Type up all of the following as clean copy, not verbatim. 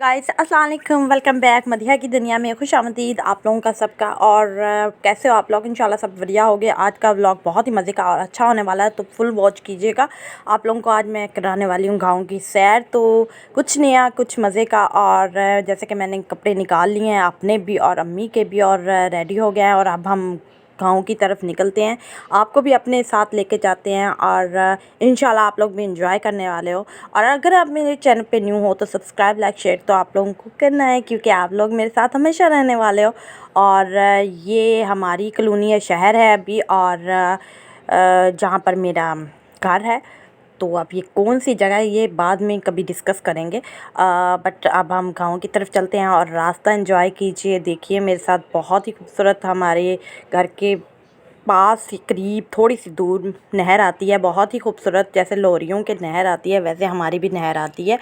Guys अस्सलाम वालेकुम, welcome back. Madiha की दुनिया में खुश आमदीद आप लोगों का सबका। और कैसे हो आप लोग? इंशाल्लाह सब बढ़िया हो गए। आज का व्लॉग बहुत ही मज़े का और अच्छा होने वाला है, तो फुल वॉच कीजिएगा। आप लोगों को आज मैं कराने वाली हूँ गाँव की सैर, तो कुछ नया कुछ मज़े का। और जैसे कि मैंने कपड़े निकाल लिए हैं अपने भी और अम्मी के भी, और रेडी हो गए हैं, और अब हम गाँव की तरफ निकलते हैं। आपको भी अपने साथ लेके जाते हैं, और इंशाल्लाह आप लोग भी इंजॉय करने वाले हो। और अगर आप मेरे चैनल पे न्यू हो तो सब्सक्राइब लाइक शेयर तो आप लोगों को करना है, क्योंकि आप लोग मेरे साथ हमेशा रहने वाले हो। और ये हमारी कॉलोनी है, शहर है अभी, और जहाँ पर मेरा घर है। तो अब ये कौन सी जगह है ये बाद में कभी डिस्कस करेंगे, बट अब हम गाँव की तरफ चलते हैं और रास्ता एंजॉय कीजिए। देखिए मेरे साथ, बहुत ही खूबसूरत हमारे घर के पास ही करीब थोड़ी सी दूर नहर आती है, बहुत ही खूबसूरत। जैसे लोरियों के नहर आती है वैसे हमारी भी नहर आती है।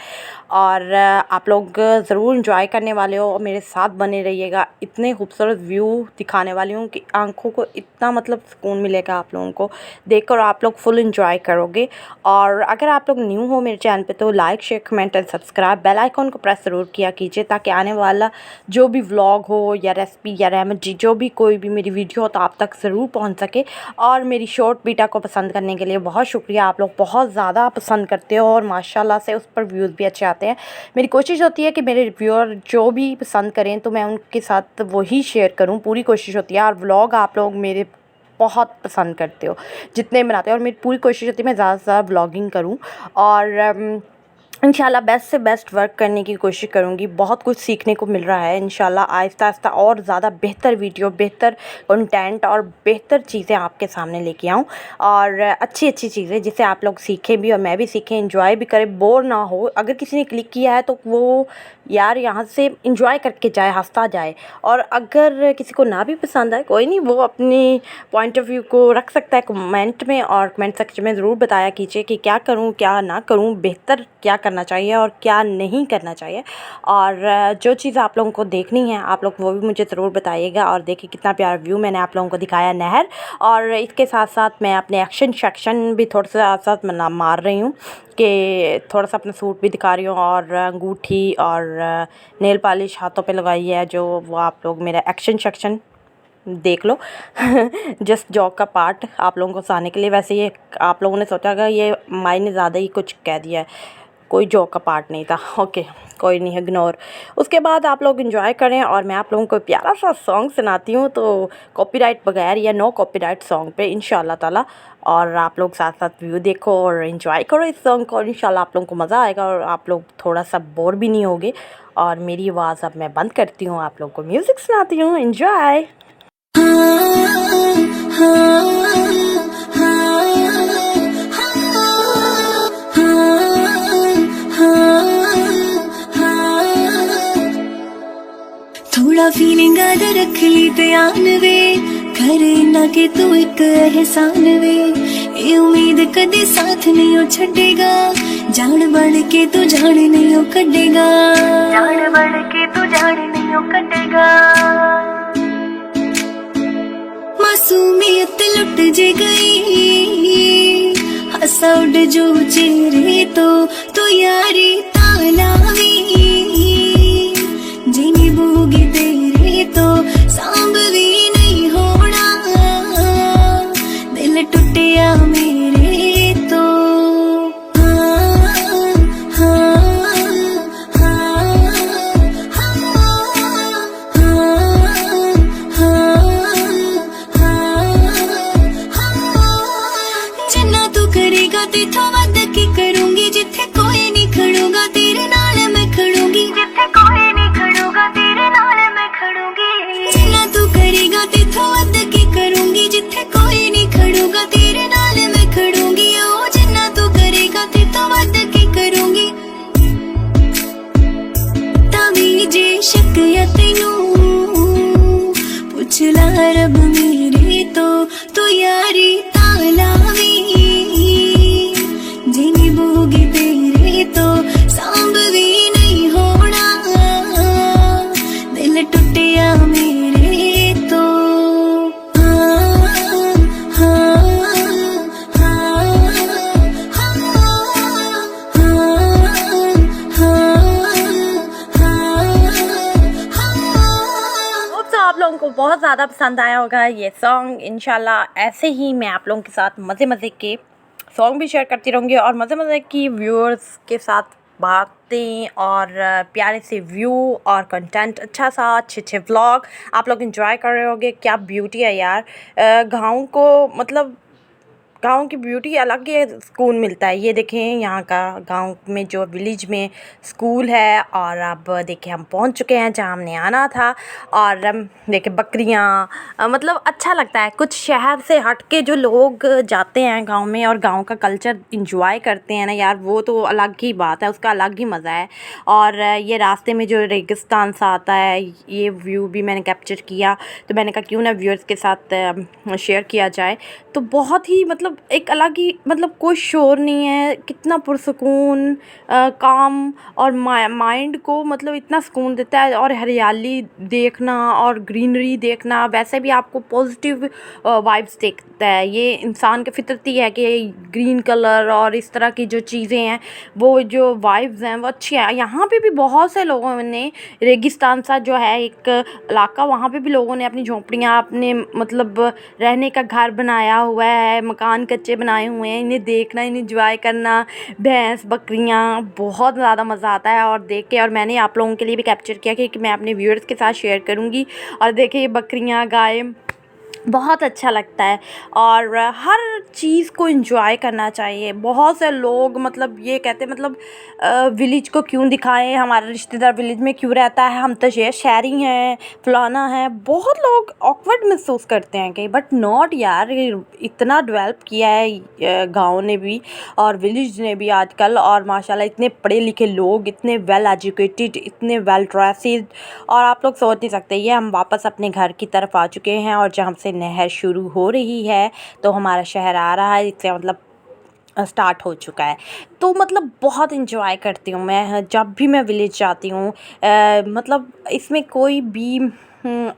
और आप लोग ज़रूर इंजॉय करने वाले हो और मेरे साथ बने रहिएगा। इतने खूबसूरत व्यू दिखाने वाली हूँ कि आंखों को इतना मतलब सुकून मिलेगा आप लोगों को देखकर, आप लोग फुल इंजॉय करोगे। और अगर आप लोग न्यू हो मेरे चैनल पे तो like share comment and subscribe, bell icon को प्रेस ज़रूर किया कीजिए, ताकि आने वाला जो भी व्लॉग हो या रेसिपी या रेमेडी, जो भी कोई भी मेरी वीडियो हो तो आप तक ज़रूर पहुँच सके। और मेरी शॉर्ट वीडियो को पसंद करने के लिए बहुत शुक्रिया। आप लोग बहुत ज़्यादा पसंद करते हो और माशाल्लाह से उस पर व्यूज़ भी अच्छे आते हैं। मेरी कोशिश होती है कि मेरे व्यूअर जो भी पसंद करें तो मैं उनके साथ वही शेयर करूं, पूरी कोशिश होती है। और व्लॉग आप लोग मेरे बहुत पसंद करते हो जितने बनाते हो, और मेरी पूरी कोशिश होती है मैं ज़्यादा से ज़्यादा व्लॉगिंग करूँ, और इंशाल्लाह बेस्ट से बेस्ट वर्क करने की कोशिश करूँगी। बहुत कुछ सीखने को मिल रहा है, इंशाल्लाह आहिस्ता आहिस्ता और ज़्यादा बेहतर वीडियो, बेहतर कंटेंट और बेहतर चीज़ें आपके सामने लेके आऊँ, और अच्छी अच्छी चीज़ें जिससे आप लोग सीखें भी और मैं भी सीखें, इंजॉय भी करें, बोर ना हो। अगर किसी ने क्लिक किया है तो वो यार यहाँ से इंजॉय करके जाए, हंसता जाए। और अगर किसी को ना भी पसंद आए कोई नहीं, वो अपनी पॉइंट ऑफ व्यू को रख सकता है कमेंट में, और कमेंट सेक्शन में ज़रूर बताया कीजिए कि क्या करूँ क्या ना करूँ, बेहतर क्या करना चाहिए और क्या नहीं करना चाहिए। और जो चीज़ आप लोगों को देखनी है आप लोग वो भी मुझे ज़रूर बताइएगा। और देखिए कितना प्यारा व्यू मैंने आप लोगों को दिखाया नहर, और इसके साथ साथ मैं अपने एक्शन सेक्शन भी थोड़ा सा साथ मार रही हूँ कि थोड़ा सा अपना सूट भी दिखा रही हूँ, और अंगूठी और नेल पॉलिश हाथों पे लगाई है जो, वो आप लोग मेरा एक्शन सेक्शन देख लो। जस्ट जॉक का पार्ट आप लोगों को सुनाने के लिए। वैसे ये आप लोगों ने सोचा कि ये माई ने ज़्यादा ही कुछ कह दिया है, कोई जॉक का पार्ट नहीं था। ओके कोई नहीं, इग्नोर। उसके बाद आप लोग एंजॉय करें, और मैं आप लोगों को प्यारा सा सॉन्ग सुनाती हूँ, तो कॉपीराइट बगैर या नो कॉपीराइट सॉन्ग पे इंशाल्लाह ताला। और आप लोग साथ साथ व्यू देखो और एंजॉय करो इस सॉन्ग को, और इंशाल्लाह आप लोगों को मज़ा आएगा और आप लोग थोड़ा सा बोर भी नहीं होगे। और मेरी आवाज़ अब मैं बंद करती हूँ, आप लोग को म्यूज़िक सुनाती हूँ। एंजॉय। थोड़ा फीलिंग आद रख ली ध्यान वे, करे ना कि तू एक एहसान वे। ये उम्मीद कदे साथ नहीं हो छड़ेगा, जान बढ़ के तू जान नहीं हो कटेगा, जान बढ़ के तू जान नहीं हो कटेगा। मासूमियत लुट जे गई, हंसा उड़ जो चेहरे तो यारी तालावी जिनी बोगी तेरे तो सांभवी नहीं होना, दिल टूटिया मेरे तो। जिन्ना तू करेगा तेथों वध की करूंगी, जिथे कोई नहीं खड़ूंगा तेरे नाल मैं खड़ूंगी, जिथे कोई नहीं खड़ूंगा तेरे नाल मैं खड़ूंगी। जिन्ना तू करेगा तेथों वध की करूंगी, जिथे कोई नहीं खड़ूंगा तेरे नाल मैं खड़ूंगी। ओ जिन्ना तू करेगा तेथों वध की करूंगी, तावी जे शक या तैनू पुछ ला रब मेरे तो यारी तालावी जिनी बोगी तेरे तो सांभवी नहीं होना, दिल टूटिया मेरे तो। लोगों को बहुत ज़्यादा पसंद आया होगा ये सॉन्ग। इंशाल्लाह ऐसे ही मैं आप लोगों के साथ मज़े के सॉन्ग भी शेयर करती रहूँगी और मज़े की व्यूअर्स के साथ बातें और प्यारे से व्यू और कंटेंट अच्छा सा अच्छे व्लॉग आप लोग एंजॉय कर रहे होंगे। क्या ब्यूटी है यार, गाँव को मतलब गाँव की ब्यूटी अलग ही सुकून मिलता है। ये देखें यहाँ का गाँव में जो विलेज में स्कूल है और अब देखिए हम पहुँच चुके हैं जहाँ हमने आना था। और देखिए बकरियाँ, मतलब अच्छा लगता है। कुछ शहर से हट के जो लोग जाते हैं गाँव में और गाँव का कल्चर इंजॉय करते हैं ना यार, वो तो अलग ही बात है, उसका अलग ही मज़ा है। और ये रास्ते में जो रेगिस्तान सा आता है, ये व्यू भी मैंने कैप्चर किया, तो मैंने कहा क्यों ना व्यूअर्स के साथ शेयर किया जाए। तो बहुत ही मतलब एक अलग ही मतलब कोई शोर नहीं है, कितना पुरसुकून काम और माइंड को मतलब इतना सुकून देता है। और हरियाली देखना और ग्रीनरी देखना वैसे भी आपको पॉजिटिव वाइब्स देता है। ये इंसान की फितरती है कि ग्रीन कलर और इस तरह की जो चीज़ें हैं, वो जो वाइब्स हैं वो अच्छी है। यहाँ पे भी बहुत से लोगों ने रेगिस्तान सा जो है एक इलाका, वहाँ पे भी लोगों ने अपनी झोंपड़ियाँ अपने मतलब रहने का घर बनाया हुआ है, मकान कच्चे बनाए हुए हैं। इन्हें देखना, इन्हें एंजॉय करना, भैंस बकरियाँ, बहुत ज़्यादा मज़ा आता है और देख के। और मैंने आप लोगों के लिए भी कैप्चर किया कि मैं अपने व्यूअर्स के साथ शेयर करूँगी। और देखिए ये बकरियाँ, गाय, बहुत अच्छा लगता है और हर चीज़ को एंजॉय करना चाहिए। बहुत से लोग मतलब ये कहते हैं मतलब विलेज को क्यों दिखाएं, हमारा रिश्तेदार विलेज में क्यों रहता है, हम तो शहरी हैं, फलाना है। बहुत लोग ऑकवर्ड महसूस करते हैं कहीं, बट नॉट यार, ये इतना डेवलप किया है गांव ने भी और विलेज ने भी आजकल। और माशाल्लाह इतने पढ़े लिखे लोग, इतने वेल एजुकेटेड, इतने वेल ड्रेस्ड, और आप लोग सोच नहीं सकते। ये हम वापस अपने घर की तरफ आ चुके हैं और जहाँ से नहर शुरू हो रही है तो हमारा शहर आ रहा है, इससे मतलब स्टार्ट हो चुका है। तो मतलब बहुत इंजॉय करती हूँ मैं जब भी मैं विलेज जाती हूँ। मतलब इसमें कोई भी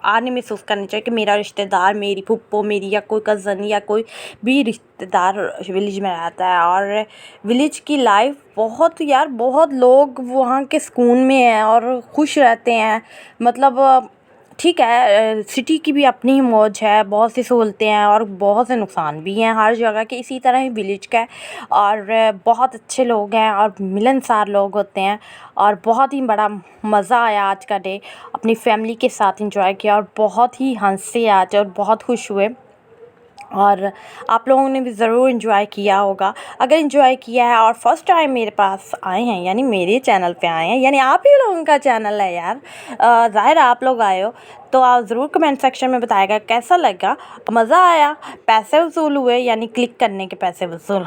आने महसूस करनी चाहिए कि मेरा रिश्तेदार, मेरी फूफो, मेरी या कोई कज़न या कोई भी रिश्तेदार विलेज में रहता है। और विलेज की लाइफ बहुत यार, बहुत लोग वहाँ के सुकून में हैं और खुश रहते हैं। मतलब ठीक है, सिटी की भी अपनी ही मौज है, बहुत सी सहूलतें हैं और बहुत से नुकसान भी हैं हर जगह के, इसी तरह ही विलेज का है। और बहुत अच्छे लोग हैं और मिलनसार लोग होते हैं और बहुत ही बड़ा मज़ा आया आज का डे, अपनी फैमिली के साथ एंजॉय किया और बहुत ही हंसे आज और बहुत खुश हुए। और आप लोगों ने भी ज़रूर एंजॉय किया होगा। अगर एंजॉय किया है और फर्स्ट टाइम मेरे पास आए हैं, यानी मेरे चैनल पे आए हैं, यानी आप ही लोगों का चैनल है यार, ज़ाहिर आप लोग आए हो, तो आप ज़रूर कमेंट सेक्शन में बताएगा कैसा लगा, मज़ा आया, पैसे वसूल हुए, यानी क्लिक करने के पैसे वसूल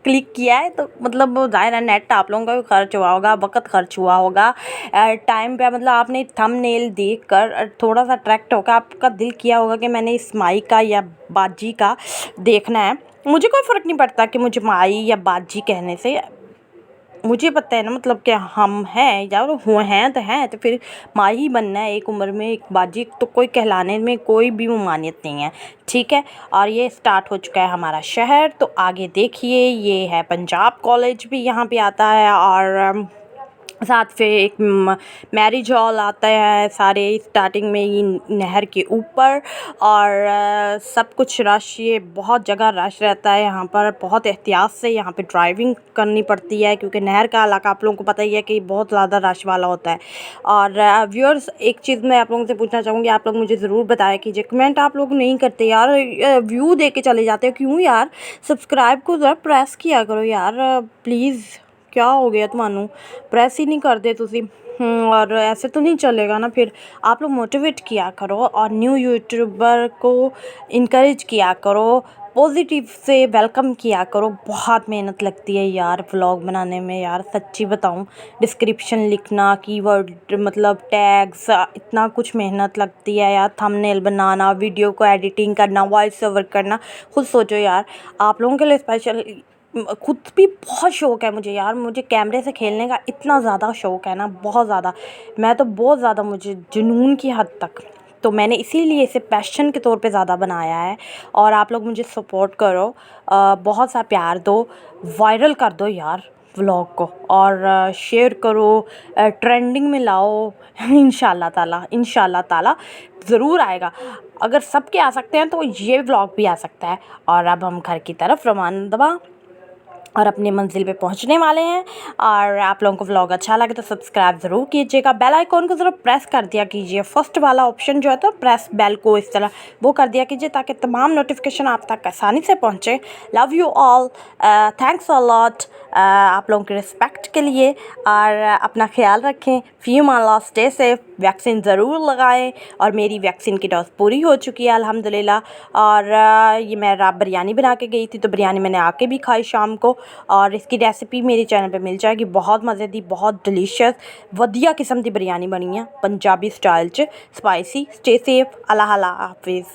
क्लिक किया है तो मतलब ज़ाहिर है नेट आप लोगों का भी खर्च हुआ होगा, वक्त खर्च हुआ होगा, टाइम पे मतलब आपने थंबनेल देख कर थोड़ा सा अट्रैक्ट होकर आपका दिल किया होगा कि मैंने इस माई का या बाजी का देखना है। मुझे कोई फ़र्क नहीं पड़ता कि मुझे माई या बाजी कहने से, मुझे पता है ना मतलब कि हम हैं यार, हुए हैं तो फिर माँ ही बनना है एक उम्र में, एक बाजी तो कोई कहलाने में कोई भी ममानियत नहीं है, ठीक है। और ये स्टार्ट हो चुका है हमारा शहर, तो आगे देखिए ये है पंजाब कॉलेज भी यहाँ पे आता है और साथ पे एक मैरिज हॉल आता है, सारे स्टार्टिंग में ही नहर के ऊपर। और सब कुछ रश, ये बहुत जगह रश रहता है यहाँ पर, बहुत एहतियात से यहाँ पे ड्राइविंग करनी पड़ती है क्योंकि नहर का इलाका आप लोगों को पता ही है कि बहुत ज़्यादा रश वाला होता है। और व्यूअर्स एक चीज़ मैं आप लोगों से पूछना चाहूँगी, आप लोग मुझे ज़रूर बताएं कीजिए, कमेंट आप लोग नहीं करते यार, व्यू दे के चले जाते हो क्यों यार, सब्सक्राइब को ज़रा प्रेस किया करो यार प्लीज़, क्या हो गया ਤੁਹਾਨੂੰ, प्रेस ही नहीं करते तुसी। और ऐसे तो नहीं चलेगा ना, फिर आप लोग मोटिवेट किया करो और न्यू यूट्यूबर को इनकरेज किया करो, पॉजिटिव से वेलकम किया करो। बहुत मेहनत लगती है यार व्लॉग बनाने में यार, सच्ची बताऊं, डिस्क्रिप्शन लिखना, कीवर्ड मतलब टैग्स, इतना कुछ मेहनत लगती है यार, थंबनेल बनाना, वीडियो को एडिटिंग करना, वॉइस ओवर करना। खुद सोचो यार, आप लोगों के लिए स्पेशल, खुद भी बहुत शौक़ है मुझे यार, मुझे कैमरे से खेलने का इतना ज़्यादा शौक़ है ना, बहुत ज़्यादा, मैं तो बहुत ज़्यादा, मुझे जुनून की हद तक। तो मैंने इसीलिए इसे पैशन के तौर पे ज़्यादा बनाया है। और आप लोग मुझे सपोर्ट करो, बहुत सा प्यार दो, वायरल कर दो यार व्लॉग को और शेयर करो, ट्रेंडिंग में लाओ इंशाल्लाह ताला ज़रूर आएगा। अगर सबके आ सकते हैं तो ये व्लॉग भी आ सकता है। और अब हम घर की तरफ रवाना और अपनी मंजिल पे पहुंचने वाले हैं। और आप लोगों को व्लॉग अच्छा लगे तो सब्सक्राइब ज़रूर कीजिएगा, बेल आइकॉन को ज़रूर प्रेस कर दिया कीजिए। फर्स्ट वाला ऑप्शन जो है तो प्रेस बेल को इस तरह वो कर दिया कीजिए ताकि तमाम नोटिफिकेशन आप तक आसानी से पहुंचे। Love you all, thanks a lot आप लोगों की रिस्पेक्ट के लिए। और अपना ख्याल रखें, फ़ीमेल स्टे सेफ, वैक्सीन ज़रूर लगाएं। और मेरी वैक्सीन की डोज पूरी हो चुकी है अल्हम्दुलिल्लाह। और ये मैं रात बिरयानी बना के गई थी तो बिरयानी मैंने आके भी खाई शाम को। और इसकी रेसिपी मेरे चैनल पे मिल जाएगी। बहुत मज़े दी, बहुत डिलीशियस वधिया किस्म की बिरयानी बनी है पंजाबी स्टाइल च, स्पाइसी। स्टे सेफ, अल्लाह हाफिज़।